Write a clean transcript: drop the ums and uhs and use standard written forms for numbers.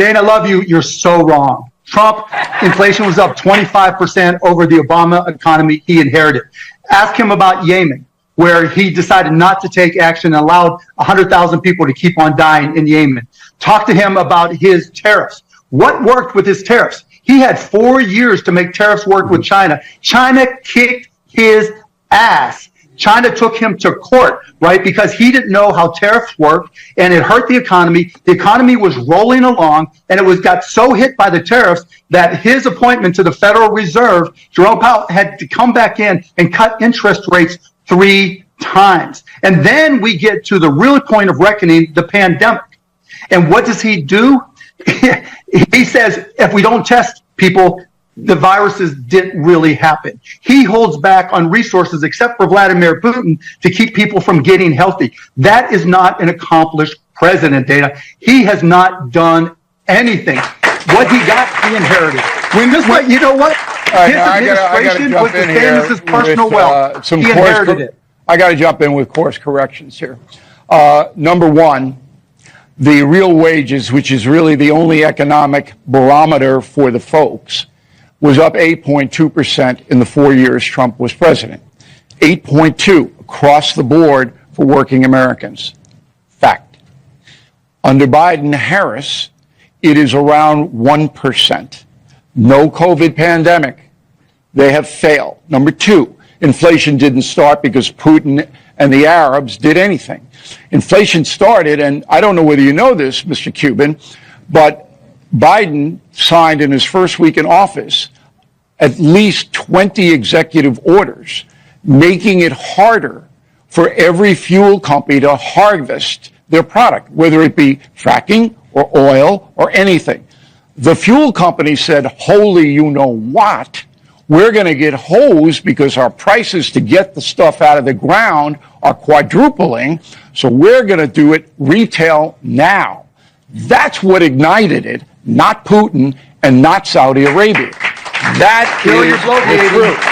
Dana, I love you. You're so wrong. Trump, inflation was up 25% over the Obama economy he inherited. Ask him about Yemen, where he decided not to take action and allowed 100,000 people to keep on dying in Yemen. Talk to him about his tariffs. What worked with his tariffs? He had 4 years to make tariffs work with China. China kicked his ass. China took him to court, right? Because he didn't know how tariffs worked, and it hurt the economy. The economy was rolling along, and it got so hit by the tariffs that his appointment to the Federal Reserve, Jerome Powell, had to come back in and cut interest rates 3 times. And then we get to the real point of reckoning, the pandemic. And what does he do? He says, if we don't test people, the viruses didn't really happen. He holds back on resources, except for Vladimir Putin, to keep people from getting healthy. That is not an accomplished president, Dana. He has not done anything. What he got, he inherited. You know what? His administration was the same as his personal wealth. He inherited it. I got to jump in with course corrections here. Number one, the real wages, which is really the only economic barometer for the folks, was up 8.2% in the 4 years Trump was president. 8.2 across the board for working Americans. Fact. Under Biden-Harris, it is around 1%. No COVID pandemic. They have failed. Number two, inflation didn't start because Putin and the Arabs did anything. Inflation started, and I don't know whether you know this, Mr. Cuban, but Biden signed in his first week in office at least 20 executive orders, making it harder for every fuel company to harvest their product, whether it be fracking or oil or anything. The fuel company said, holy you know what, we're going to get hosed because our prices to get the stuff out of the ground are quadrupling, so we're going to do it retail now. That's what ignited it, not Putin and not Saudi Arabia. That is the truth.